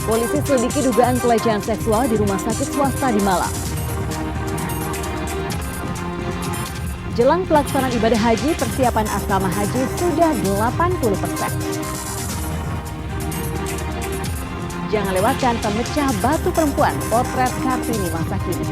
Polisi selidiki dugaan pelecehan seksual di rumah sakit swasta di Malang. Jelang pelaksanaan ibadah haji, persiapan asrama haji sudah 80%. Jangan lewatkan pemecah batu perempuan, potret Kartini masa kini.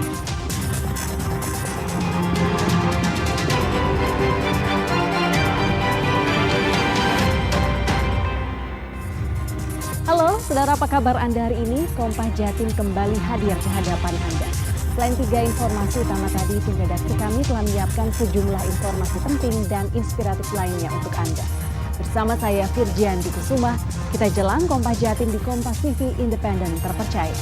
Halo, saudara, apa kabar Anda hari ini? Kompas Jatim kembali hadir di hadapan Anda. Selain 3 informasi utama tadi, tim redaksi kami telah menyiapkan sejumlah informasi penting dan inspiratif lainnya untuk Anda. Bersama saya Firjian Kusuma, kita jelang Kompas Jatim di Kompas TV Independen Terpercaya.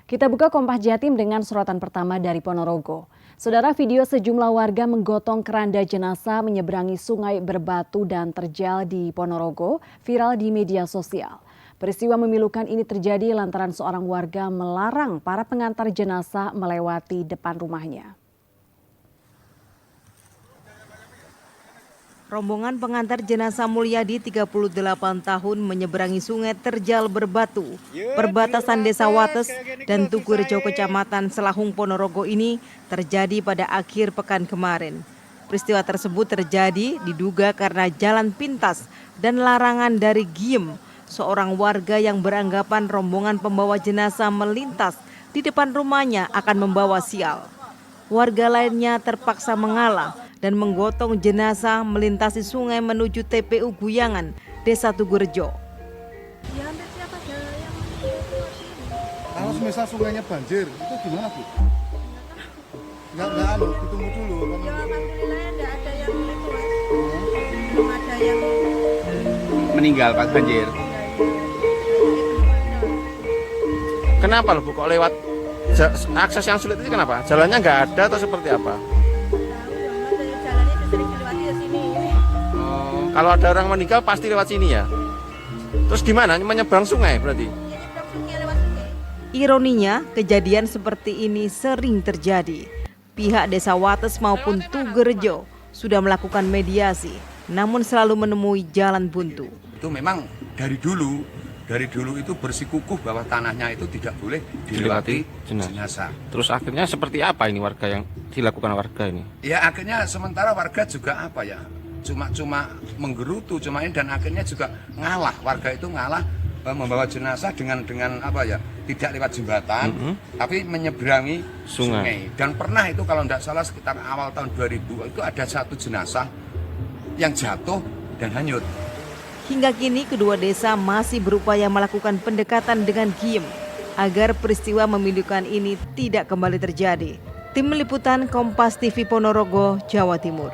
Kita buka Kompas Jatim dengan sorotan pertama dari Ponorogo. Saudara, video sejumlah warga menggotong keranda jenazah menyeberangi sungai berbatu dan terjal di Ponorogo viral di media sosial. Peristiwa memilukan ini terjadi lantaran seorang warga melarang para pengantar jenazah melewati depan rumahnya. Rombongan pengantar jenazah Mulyadi 38 tahun menyeberangi sungai terjal berbatu, perbatasan Desa Wates dan Tugurejo Kecamatan Selahung Ponorogo ini terjadi pada akhir pekan kemarin. Peristiwa tersebut terjadi diduga karena jalan pintas dan larangan dari Giem, seorang warga yang beranggapan rombongan pembawa jenazah melintas di depan rumahnya akan membawa sial. Warga lainnya terpaksa mengalah dan menggotong jenazah melintasi sungai menuju TPU Guyangan, Desa Tugurejo. Ya, hampir tiap ada yang Kalau misal sungainya banjir, itu gimana, Bu? Nggak, ditunggu dulu. ya, alhamdulillah enggak ada yang itu, Mas. Belum ada yang meninggal pas banjir. Kenapa loh Bu kok lewat akses yang sulit itu kenapa? Jalannya nggak ada atau seperti apa? Kalau ada orang meninggal pasti lewat sini ya. Terus gimana? Menyeberang sungai berarti? Ironinya, kejadian seperti ini sering terjadi. Pihak Desa Wates maupun Tugurejo sudah melakukan mediasi, namun selalu menemui jalan buntu. Itu memang dari dulu itu bersikukuh bahwa tanahnya itu tidak boleh dilewati jenazah. Terus akhirnya seperti apa ini warga yang dilakukan warga ini? Ya akhirnya sementara warga juga apa ya? Cuma menggerutu dan akhirnya juga ngalah, warga itu ngalah membawa jenazah dengan apa ya, tidak lewat jembatan tapi menyeberangi sungai. Dan pernah itu kalau tidak salah sekitar awal tahun 2000 itu ada satu jenazah yang jatuh dan hanyut. Hingga kini kedua desa masih berupaya melakukan pendekatan dengan Giem agar peristiwa memilukan ini tidak kembali terjadi. Tim Liputan Kompas TV Ponorogo, Jawa Timur.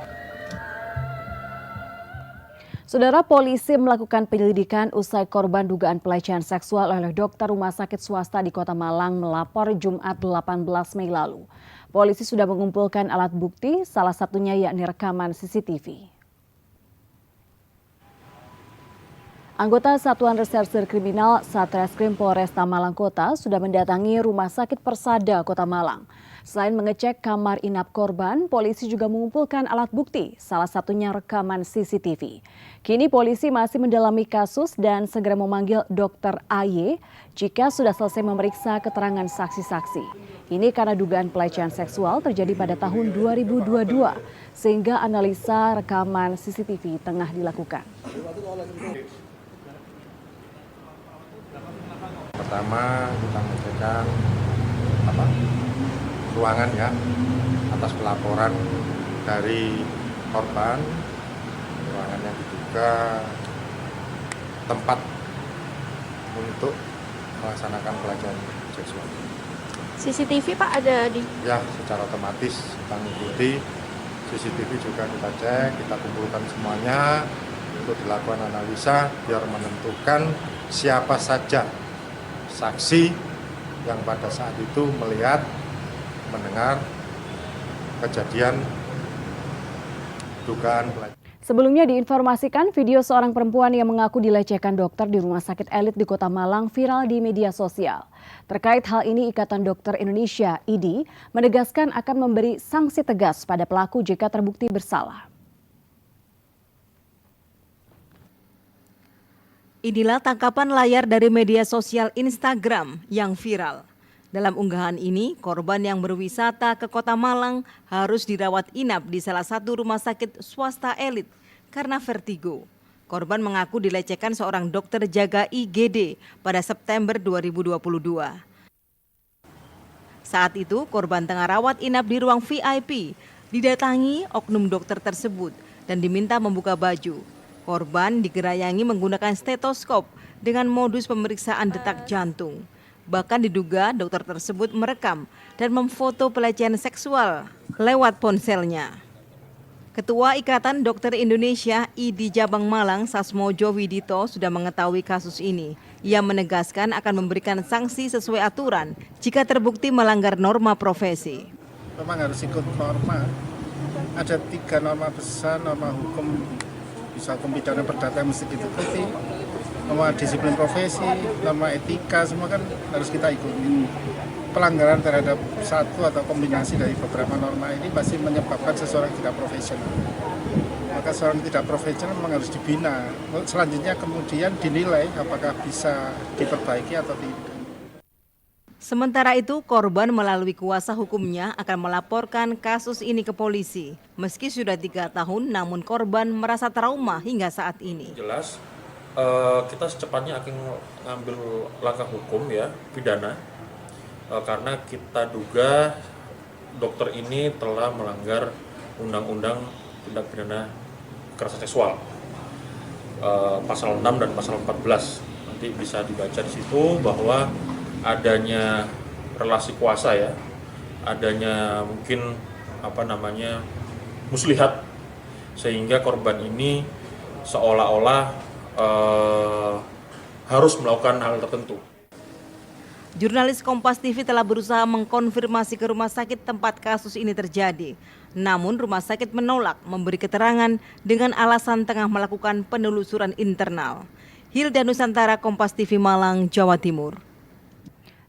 Saudara, polisi melakukan penyelidikan usai korban dugaan pelecehan seksual oleh dokter rumah sakit swasta di Kota Malang melapor Jumat 18 Mei lalu. Polisi sudah mengumpulkan alat bukti, salah satunya yakni rekaman CCTV. Anggota Satuan Reserse Kriminal Satreskrim Polresta Malang Kota sudah mendatangi Rumah Sakit Persada Kota Malang. Selain mengecek kamar inap korban, polisi juga mengumpulkan alat bukti, salah satunya rekaman CCTV. Kini polisi masih mendalami kasus dan segera memanggil Dr. AY jika sudah selesai memeriksa keterangan saksi-saksi. Ini karena dugaan pelecehan seksual terjadi pada tahun 2022, sehingga analisa rekaman CCTV tengah dilakukan. Pertama kita mengecekkan ruangan ya atas pelaporan dari korban, ruangan yang diduga tempat untuk melaksanakan pelecehan seksual. CCTV Pak ada di? Ya, secara otomatis kita mengikuti CCTV juga kita cek, kita kumpulkan semuanya untuk dilakukan analisa biar menentukan siapa saja saksi yang pada saat itu melihat, mendengar kejadian dugaan pelecehan. Sebelumnya diinformasikan video seorang perempuan yang mengaku dilecehkan dokter di rumah sakit elit di Kota Malang viral di media sosial. Terkait hal ini, Ikatan Dokter Indonesia (IDI) menegaskan akan memberi sanksi tegas pada pelaku jika terbukti bersalah. Inilah tangkapan layar dari media sosial Instagram yang viral. Dalam unggahan ini, korban yang berwisata ke Kota Malang harus dirawat inap di salah satu rumah sakit swasta elit karena vertigo. Korban mengaku dilecehkan seorang dokter jaga IGD pada September 2022. Saat itu, korban tengah rawat inap di ruang VIP, didatangi oknum dokter tersebut dan diminta membuka baju. Korban digerayangi menggunakan stetoskop dengan modus pemeriksaan detak jantung. Bahkan diduga dokter tersebut merekam dan memfoto pelecehan seksual lewat ponselnya. Ketua Ikatan Dokter Indonesia (IDI) Cabang Malang, Sasmojo Widito, sudah mengetahui kasus ini. Ia menegaskan akan memberikan sanksi sesuai aturan jika terbukti melanggar norma profesi. Memang harus ikut norma. Ada 3 norma besar, norma hukum, bisa hukum pidana perdata yang mesti diikuti. Norma disiplin profesi, norma etika, semua kan harus kita ikuti. Pelanggaran terhadap satu atau kombinasi dari beberapa norma ini pasti menyebabkan seseorang tidak profesional. Maka seorang tidak profesional memang harus dibina. Selanjutnya kemudian dinilai apakah bisa diperbaiki atau tidak. Sementara itu, korban melalui kuasa hukumnya akan melaporkan kasus ini ke polisi. Meski sudah 3 tahun, namun korban merasa trauma hingga saat ini. Jelas, kita secepatnya akan mengambil langkah hukum ya, pidana. Karena kita duga dokter ini telah melanggar undang-undang tindak pidana kekerasan seksual, pasal 6 dan pasal 14. Nanti bisa dibaca di situ bahwa adanya relasi kuasa ya, adanya mungkin muslihat, sehingga korban ini seolah-olah harus melakukan hal tertentu. Jurnalis Kompas TV telah berusaha mengkonfirmasi ke rumah sakit tempat kasus ini terjadi. Namun rumah sakit menolak memberi keterangan dengan alasan tengah melakukan penelusuran internal. Hilda Nusantara, Kompas TV Malang, Jawa Timur.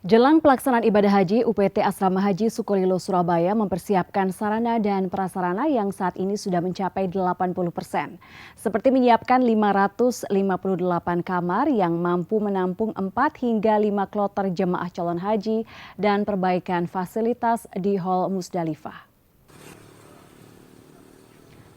Jelang pelaksanaan ibadah haji, UPT Asrama Haji Sukolilo Surabaya mempersiapkan sarana dan prasarana yang saat ini sudah mencapai 80%. Seperti menyiapkan 558 kamar yang mampu menampung 4 hingga 5 kloter jemaah calon haji dan perbaikan fasilitas di Hall Musdalifah.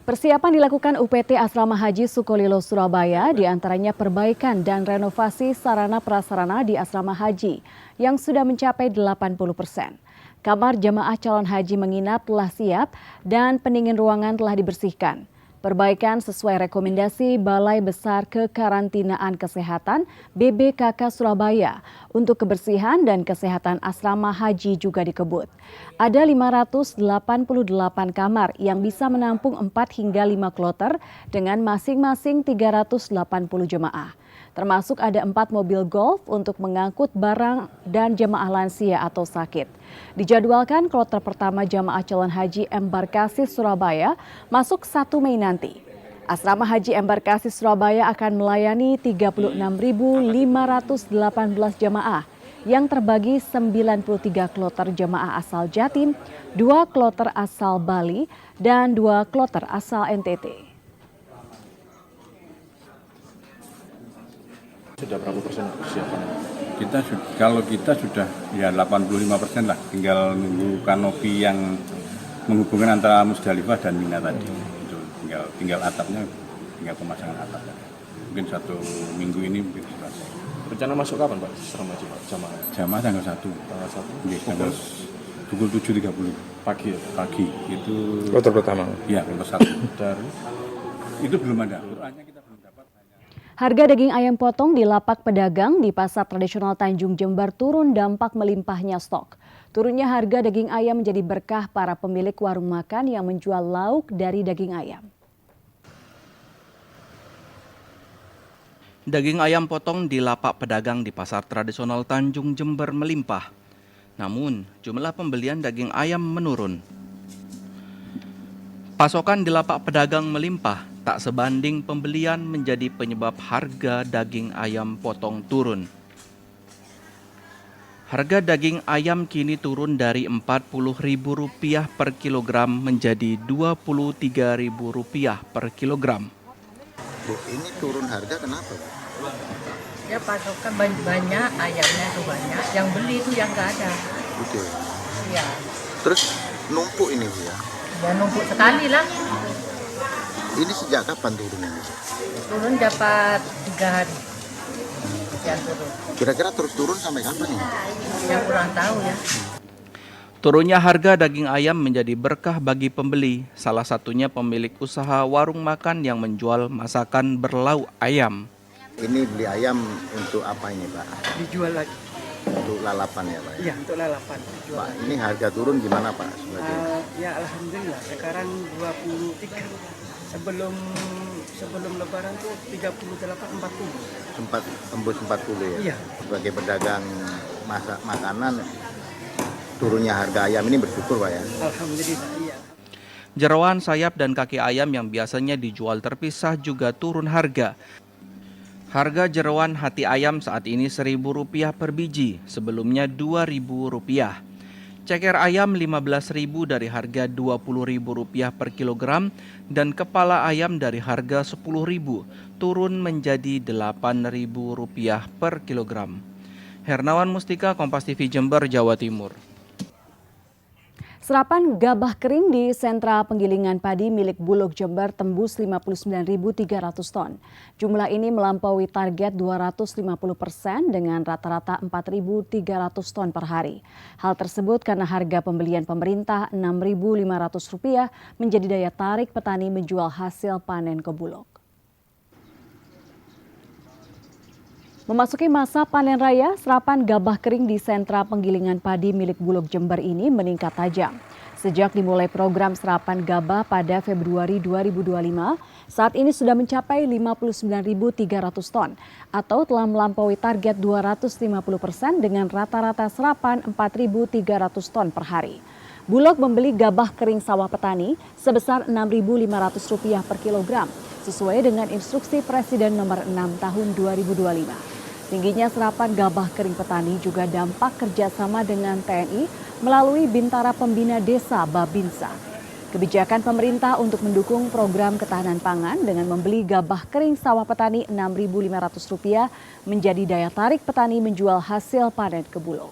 Persiapan dilakukan UPT Asrama Haji Sukolilo Surabaya, diantaranya perbaikan dan renovasi sarana prasarana di asrama haji yang sudah mencapai 80%. Kamar jemaah calon haji menginap telah siap dan pendingin ruangan telah dibersihkan. Perbaikan sesuai rekomendasi Balai Besar Kekarantinaan Kesehatan BBKK Surabaya untuk kebersihan dan kesehatan asrama haji juga dikebut. Ada 588 kamar yang bisa menampung 4 hingga 5 kloter dengan masing-masing 380 jemaah. Termasuk ada 4 mobil golf untuk mengangkut barang dan jemaah lansia atau sakit. Dijadwalkan kloter pertama jemaah calon haji Embarkasi Surabaya masuk 1 Mei nanti. Asrama Haji Embarkasi Surabaya akan melayani 36.518 jemaah yang terbagi 93 kloter jemaah asal Jatim, 2 kloter asal Bali, dan 2 kloter asal NTT. Sudah berapa persen persiapan? Kalau kita sudah ya 85% lah, tinggal nunggu kanopi yang menghubungkan antara Musdalifah dan Mina tadi. Itu tinggal atapnya, tinggal pemasangan atap. Mungkin 1 minggu ini mungkin selesai. Rencana masuk kapan Pak? Jamaah tanggal 1. Tanggal 1? Tanggal pukul 7.30 pagi ya? Pagi. Itu Kloter pertama? Iya, kloter 1. Dari? Itu belum ada. Harga daging ayam potong di lapak pedagang di Pasar Tradisional Tanjung Jember turun dampak melimpahnya stok. Turunnya harga daging ayam menjadi berkah para pemilik warung makan yang menjual lauk dari daging ayam. Daging ayam potong di lapak pedagang di Pasar Tradisional Tanjung Jember melimpah. Namun, jumlah pembelian daging ayam menurun. Pasokan di lapak pedagang melimpah, tak sebanding pembelian menjadi penyebab harga daging ayam potong turun. Harga daging ayam kini turun dari Rp40.000 per kilogram menjadi Rp23.000 per kilogram. Bu, ini turun harga kenapa? Ya pasokan banyak, ayamnya tuh banyak. Yang beli itu yang nggak ada. Oke. Ya. Terus numpuk ini Bu ya? Ya numpuk sekali lah. Ini sejak kapan turunnya? Turun dapat 3 hari. Yang turun. Kira-kira terus turun sampai kapan ini? Yang kurang tahu ya. Turunnya harga daging ayam menjadi berkah bagi pembeli, salah satunya pemilik usaha warung makan yang menjual masakan berlauk ayam. Ini beli ayam untuk apa ini Pak? Dijual lagi. Untuk lalapan ya Pak? Iya, untuk lalapan. Dijual Pak, lagi. ini harga turun gimana Pak? Ya Alhamdulillah, sekarang 23. Sebelum Lebaran tuh 38-40. Sempat tembus 40 ya? Iya. Sebagai pedagang makanan, turunnya harga ayam ini bersyukur Pak ya? Alhamdulillah, iya. Jerawan, sayap, dan kaki ayam yang biasanya dijual terpisah juga turun harga. Harga jerawan hati ayam saat ini Rp1.000 per biji, sebelumnya Rp2.000. Ceker ayam Rp15.000 dari harga Rp20.000 per kilogram dan kepala ayam dari harga Rp10.000 turun menjadi Rp8.000 per kilogram. Hernawan Mustika, Kompas TV Jember, Jawa Timur. Serapan gabah kering di sentra penggilingan padi milik Bulog Jember tembus 59.300 ton. Jumlah ini melampaui target 250% dengan rata-rata 4.300 ton per hari. Hal tersebut karena harga pembelian pemerintah Rp6.500 menjadi daya tarik petani menjual hasil panen ke Bulog. Memasuki masa panen raya, serapan gabah kering di sentra penggilingan padi milik Bulog Jember ini meningkat tajam. Sejak dimulai program serapan gabah pada Februari 2025, saat ini sudah mencapai 59.300 ton atau telah melampaui target 250% dengan rata-rata serapan 4.300 ton per hari. Bulog membeli gabah kering sawah petani sebesar Rp6.500 per kilogram, sesuai dengan instruksi Presiden nomor 6 tahun 2025. Tingginya serapan gabah kering petani juga dampak kerjasama dengan TNI melalui Bintara Pembina Desa Babinsa. Kebijakan pemerintah untuk mendukung program ketahanan pangan dengan membeli gabah kering sawah petani Rp6.500 menjadi daya tarik petani menjual hasil panen ke Bulog.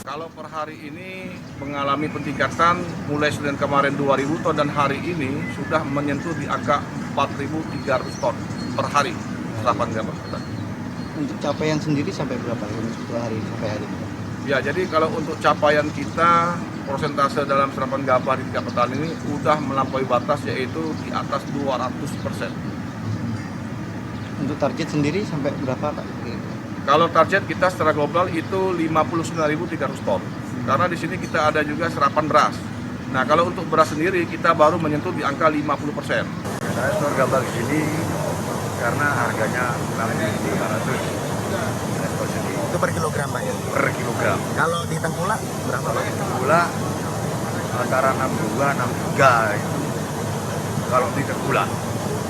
Kalau per hari ini mengalami peningkatan mulai Senin kemarin 2.000 ton dan hari ini sudah menyentuh di angka 4.300 ton per hari serapan gabah. Untuk capaian sendiri sampai berapa hari sampai hari ini? Ya, jadi kalau untuk capaian kita persentase dalam serapan gabah di tingkat petani ini sudah melampaui batas yaitu di atas 200%. Untuk target sendiri sampai berapa Pak? Kalau target kita secara global itu 59.300 ton. Karena di sini kita ada juga serapan beras. Nah, kalau untuk beras sendiri kita baru menyentuh di angka 50%. Saya stor gabah di sini karena harganya 6.500 ekspor sendiri. Itu per kilogram Pak ya? Per kilogram. Kalau di Tengkulak berapa Pak? Tengkulak antara 62, 63 itu. Kalau di Tengkulak.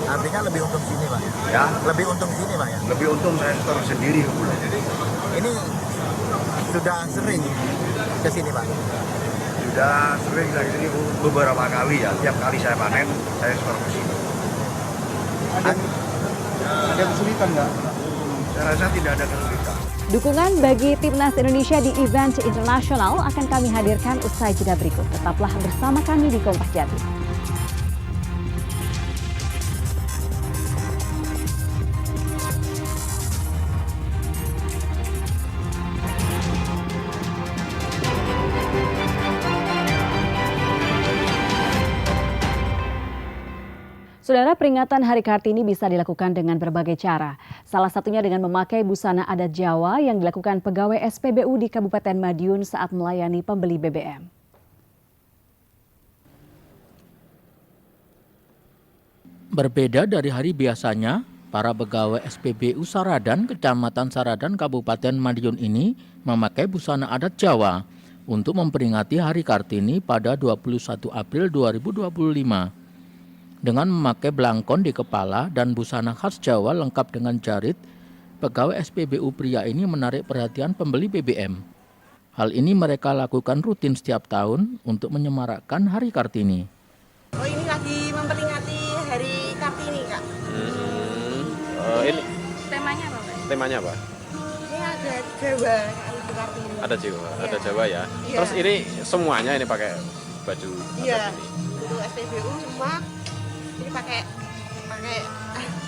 Artinya lebih untung sini Pak? Ya. Lebih untung sini Pak ya? Lebih untung saya store sendiri ke Bulog. Ini sudah sering ke sini Pak? Sudah sering dari sini beberapa kali ya. Tiap kali saya panen, saya store ke sini. Ada kesulitan nggak? Saya rasa tidak ada kesulitan. Dukungan bagi Timnas Indonesia di event internasional akan kami hadirkan usai jeda berikut. Tetaplah bersama kami di Kompas Jatim. Saudara, peringatan Hari Kartini bisa dilakukan dengan berbagai cara. Salah satunya dengan memakai busana adat Jawa yang dilakukan pegawai SPBU di Kabupaten Madiun saat melayani pembeli BBM. Berbeda dari hari biasanya, para pegawai SPBU Saradan, Kecamatan Saradan, Kabupaten Madiun ini memakai busana adat Jawa. untuk memperingati Hari Kartini pada 21 April 2025. Dengan memakai belangkon di kepala dan busana khas Jawa lengkap dengan jarit, pegawai SPBU pria ini menarik perhatian pembeli BBM. Hal ini mereka lakukan rutin setiap tahun untuk menyemarakkan Hari Kartini. Oh, ini lagi memperingati Hari Kartini, Kak. Ini Temanya apa, Pak? temanya apa? Ini ada Jawa, Hari Kartini. Ada Jawa, Iya. ada Jawa ya. Iya. Terus ini semuanya ini pakai baju Iya, adat ini. untuk SPBU semua ini pakai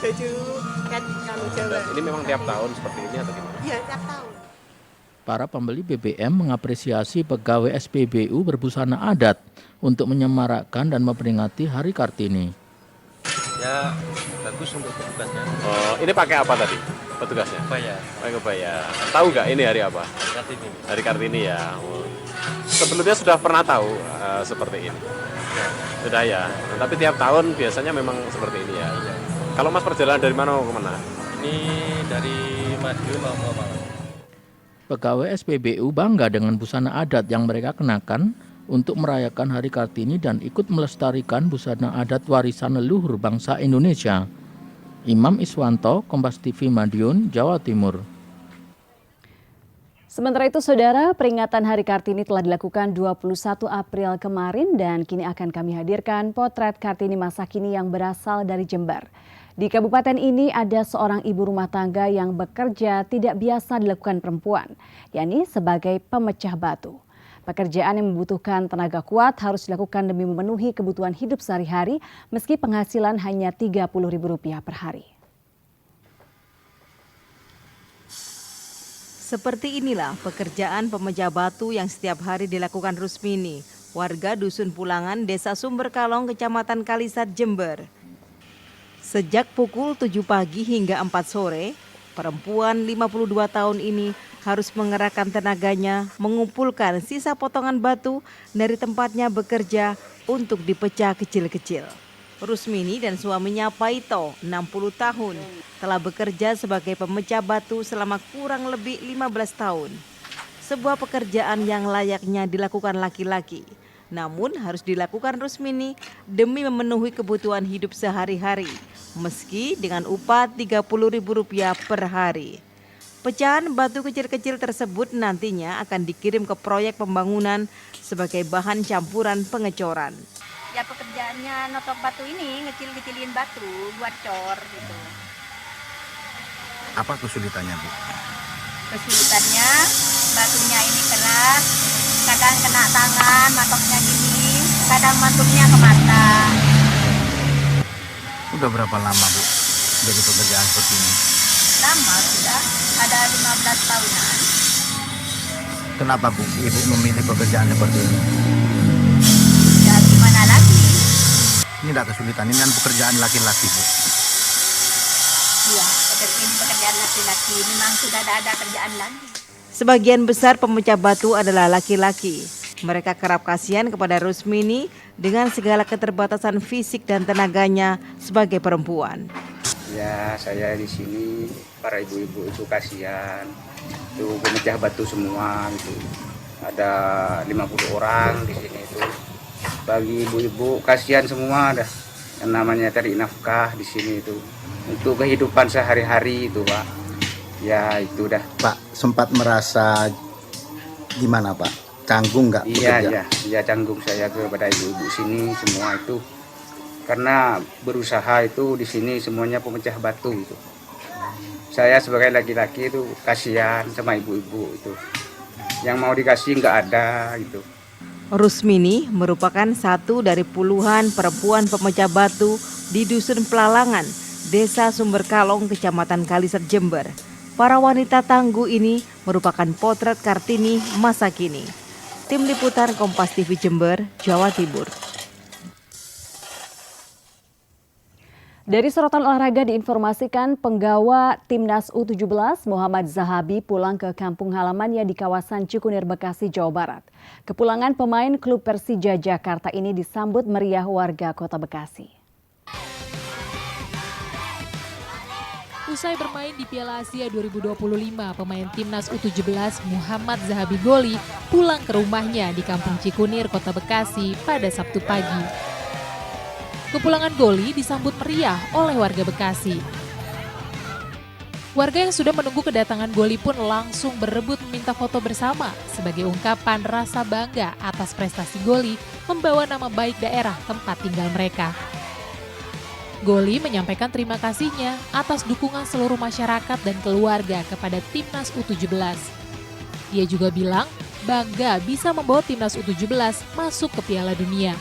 baju kamu Jawa. Ini memang tiap tahun seperti ini atau gimana? Iya, tiap tahun. Para pembeli BBM mengapresiasi pegawai SPBU berbusana adat untuk menyemarakkan dan memperingati Hari Kartini. Ya, bagus untuk petugasnya. Oh, ini pakai apa tadi petugasnya? Kebaya. Pakai kebaya. Tahu nggak ini hari apa? Kartini. Hari Kartini ya. Oh. Sebelumnya sudah pernah tahu seperti ini? Sudah ya. Tapi tiap tahun biasanya memang seperti ini ya. Kalau Mas perjalanan dari mana ke mana? Ini dari Madiun mau ke Malang. Pegawai SPBU bangga dengan busana adat yang mereka kenakan untuk merayakan Hari Kartini dan ikut melestarikan busana adat warisan leluhur bangsa Indonesia. Imam Iswanto, Kompas TV Madiun, Jawa Timur. Sementara itu, Saudara, peringatan Hari Kartini telah dilakukan 21 April kemarin dan kini akan kami hadirkan potret Kartini masa kini yang berasal dari Jember. Di kabupaten ini ada seorang ibu rumah tangga yang bekerja tidak biasa dilakukan perempuan, yakni sebagai pemecah batu. Pekerjaan yang membutuhkan tenaga kuat harus dilakukan demi memenuhi kebutuhan hidup sehari-hari meski penghasilan hanya Rp30.000 per hari. Seperti inilah pekerjaan pemecah batu yang setiap hari dilakukan Rusmini, warga Dusun Pulangan, Desa Sumberkalong, Kecamatan Kalisat, Jember. Sejak pukul 7 pagi hingga 4 sore, perempuan 52 tahun ini harus mengerahkan tenaganya mengumpulkan sisa potongan batu dari tempatnya bekerja untuk dipecah kecil-kecil. Rusmini dan suaminya Paito, 60 tahun, telah bekerja sebagai pemecah batu selama kurang lebih 15 tahun. Sebuah pekerjaan yang layaknya dilakukan laki-laki, namun harus dilakukan Rusmini demi memenuhi kebutuhan hidup sehari-hari, meski dengan upah Rp30.000 per hari. Pecahan batu kecil-kecil tersebut nantinya akan dikirim ke proyek pembangunan sebagai bahan campuran pengecoran. Ya, pekerjaannya notok batu ini ngecil-kecilin batu buat cor gitu. Apa kesulitannya, Bu? Kesulitannya batunya ini keras, kadang kena tangan, matoknya gini, kadang matoknya ke mata. Udah berapa lama, Bu, dari pekerjaan seperti ini? Lama sudah, ada 15 tahunan. Kenapa, Bu, Ibu memilih pekerjaan seperti ini? Ya gimana lagi? Ini tidak kesulitan, ini kan pekerjaan laki-laki, Bu. Iya, ini pekerjaan laki-laki, memang sudah ada kerjaan lagi. Sebagian besar pemecah batu adalah laki-laki. Mereka kerap kasihan kepada Rusmini dengan segala keterbatasan fisik dan tenaganya sebagai perempuan. Ya, saya di sini para ibu-ibu itu kasihan. Itu pemecah batu semua gitu. Ada 50 orang di sini itu. Bagi ibu-ibu kasihan semua ada. Yang namanya cari nafkah di sini itu. Untuk kehidupan sehari-hari itu, Pak. Ya, itu dah. Pak, sempat merasa gimana, Pak? Canggung nggak bekerja? Iya, canggung saya kepada ibu-ibu sini semua itu. Karena berusaha itu di sini semuanya pemecah batu itu. Saya sebagai laki-laki itu kasihan sama ibu-ibu itu. Yang mau dikasih nggak ada gitu. Rusmini merupakan satu dari puluhan perempuan pemecah batu di Dusun Pelalangan, Desa Sumberkalong, Kecamatan Kalisat, Jember. Para wanita tangguh ini merupakan potret Kartini masa kini. Tim Liputan Kompas TV Jember, Jawa Timur. Dari sorotan olahraga diinformasikan penggawa Timnas U17 Muhammad Zahabi pulang ke kampung halamannya di kawasan Cikunir, Bekasi, Jawa Barat. Kepulangan pemain klub Persija Jakarta ini disambut meriah warga Kota Bekasi. Usai bermain di Piala Asia 2025, pemain timnas U17 Muhammad Zahabi Goli pulang ke rumahnya di Kampung Cikunir, Kota Bekasi pada Sabtu pagi. Kepulangan Goli disambut meriah oleh warga Bekasi. Warga yang sudah menunggu kedatangan Goli pun langsung berebut meminta foto bersama sebagai ungkapan rasa bangga atas prestasi Goli membawa nama baik daerah tempat tinggal mereka. Goli menyampaikan terima kasihnya atas dukungan seluruh masyarakat dan keluarga kepada Timnas U17. Dia juga bilang bangga bisa membawa Timnas U17 masuk ke Piala Dunia.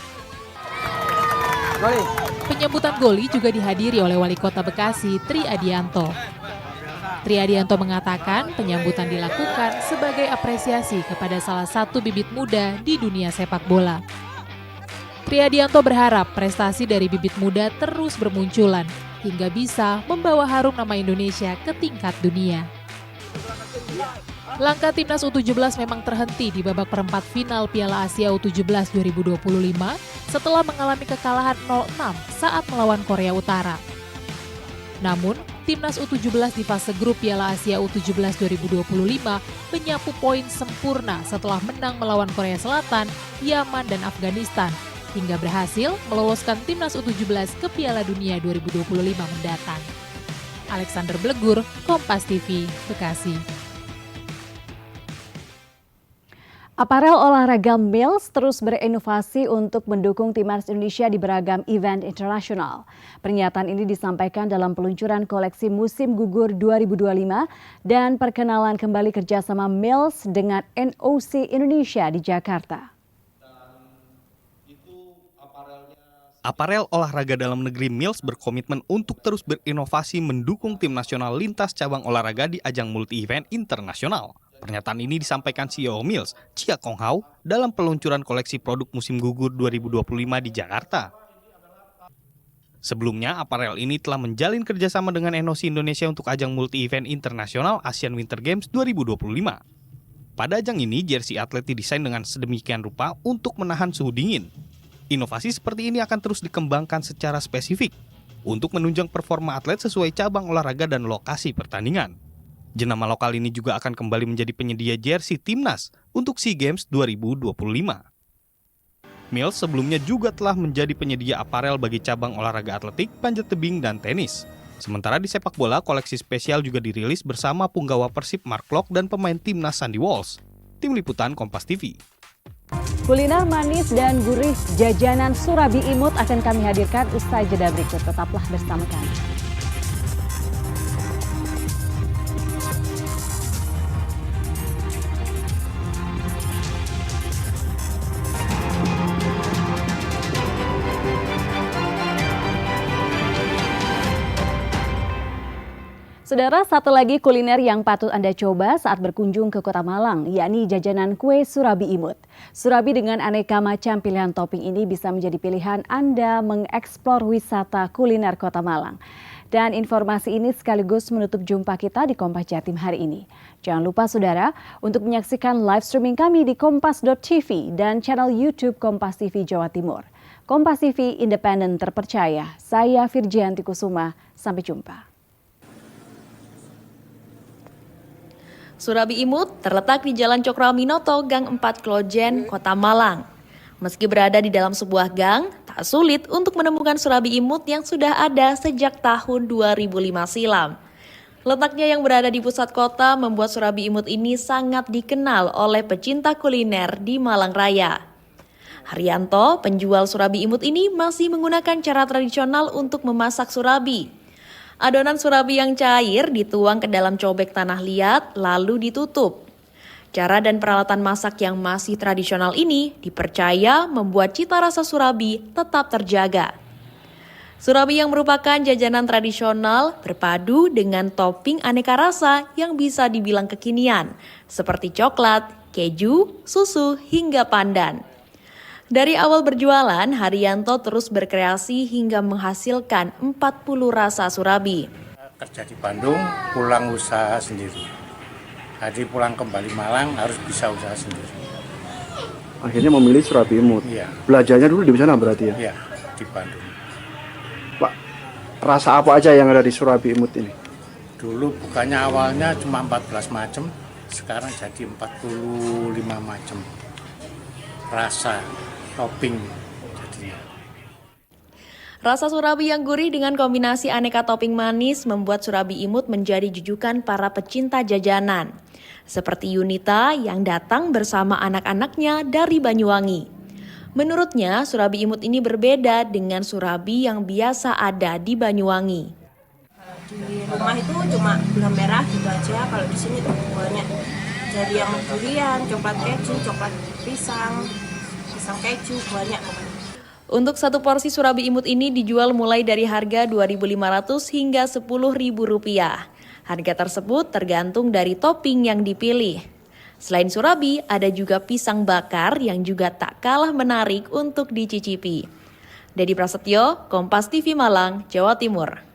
Penyambutan Goli juga dihadiri oleh Wali Kota Bekasi, Tri Adianto. Tri Adianto mengatakan penyambutan dilakukan sebagai apresiasi kepada salah satu bibit muda di dunia sepak bola. Tri Adianto berharap prestasi dari bibit muda terus bermunculan hingga bisa membawa harum nama Indonesia ke tingkat dunia. Langkah Timnas U17 memang terhenti di babak perempat final Piala Asia U17 2025 setelah mengalami kekalahan 0-6 saat melawan Korea Utara. Namun, Timnas U17 di fase grup Piala Asia U17 2025 menyapu poin sempurna setelah menang melawan Korea Selatan, Yaman, dan Afghanistan, hingga berhasil meloloskan Timnas U17 ke Piala Dunia 2025 mendatang. Alexander Blegur, Kompas TV, Bekasi. Aparel olahraga Mills terus berinovasi untuk mendukung timnas Indonesia di beragam event internasional. Pernyataan ini disampaikan dalam peluncuran koleksi musim gugur 2025 dan perkenalan kembali kerjasama Mills dengan NOC Indonesia di Jakarta. Aparel olahraga dalam negeri Mills berkomitmen untuk terus berinovasi mendukung tim nasional lintas cabang olahraga di ajang multi-event internasional. Pernyataan ini disampaikan CEO Mills, Chia Kong Hao, dalam peluncuran koleksi produk musim gugur 2025 di Jakarta. Sebelumnya, aparel ini telah menjalin kerjasama dengan NOC Indonesia untuk ajang multi-event internasional Asian Winter Games 2025. Pada ajang ini, jersey atlet didesain dengan sedemikian rupa untuk menahan suhu dingin. Inovasi seperti ini akan terus dikembangkan secara spesifik untuk menunjang performa atlet sesuai cabang olahraga dan lokasi pertandingan. Jenama lokal ini juga akan kembali menjadi penyedia jersey timnas untuk SEA Games 2025. Mills sebelumnya juga telah menjadi penyedia aparel bagi cabang olahraga atletik, panjat tebing, dan tenis. Sementara di sepak bola, koleksi spesial juga dirilis bersama punggawa Persib Mark Klok dan pemain timnas Sandy Walsh. Tim Liputan Kompas TV. Kuliner manis dan gurih jajanan Surabi Imut akan kami hadirkan usai jeda berikut. Tetaplah bersama kami. Saudara, satu lagi kuliner yang patut Anda coba saat berkunjung ke Kota Malang, yakni jajanan kue Surabi Imut. Surabi dengan aneka macam pilihan topping ini bisa menjadi pilihan Anda mengeksplor wisata kuliner Kota Malang. Dan informasi ini sekaligus menutup jumpa kita di Kompas Jatim hari ini. Jangan lupa saudara untuk menyaksikan live streaming kami di kompas.tv dan channel YouTube Kompas TV Jawa Timur. Kompas TV independen terpercaya. Saya Virgianti Kusuma. Sampai jumpa. Surabi Imut terletak di Jalan Cokroaminoto, Gang 4 Klojen, Kota Malang. Meski berada di dalam sebuah gang, tak sulit untuk menemukan Surabi Imut yang sudah ada sejak tahun 2005 silam. Letaknya yang berada di pusat kota membuat Surabi Imut ini sangat dikenal oleh pecinta kuliner di Malang Raya. Haryanto, penjual Surabi Imut ini masih menggunakan cara tradisional untuk memasak surabi. Adonan surabi yang cair dituang ke dalam cobek tanah liat lalu ditutup. Cara dan peralatan masak yang masih tradisional ini dipercaya membuat cita rasa surabi tetap terjaga. Surabi yang merupakan jajanan tradisional berpadu dengan topping aneka rasa yang bisa dibilang kekinian, seperti coklat, keju, susu, hingga pandan. Dari awal berjualan, Haryanto terus berkreasi hingga menghasilkan 40 rasa surabi. Kerja di Bandung, pulang usaha sendiri. Jadi pulang kembali Malang harus bisa usaha sendiri. Akhirnya memilih Surabi Imut. Iya. Belajarnya dulu di sana berarti ya? Iya, di Bandung. Pak, rasa apa aja yang ada di Surabi Imut ini? Dulu bukannya awalnya cuma 14 macam, sekarang jadi 45 macam rasa topping. Rasa surabi yang gurih dengan kombinasi aneka topping manis membuat surabi imut menjadi jujukan para pecinta jajanan. Seperti Yunita yang datang bersama anak-anaknya dari Banyuwangi. Menurutnya, surabi imut ini berbeda dengan surabi yang biasa ada di Banyuwangi. Di rumah itu cuma gula merah gitu aja, kalau di sini tuh banyak. Jadi yang durian, coklat keju, coklat pisang keju, banyak. Untuk satu porsi surabi imut ini dijual mulai dari harga Rp2.500 hingga Rp10.000. Harga tersebut tergantung dari topping yang dipilih. Selain surabi, ada juga pisang bakar yang juga tak kalah menarik untuk dicicipi. Dedi Prasetyo, Kompas TV Malang, Jawa Timur.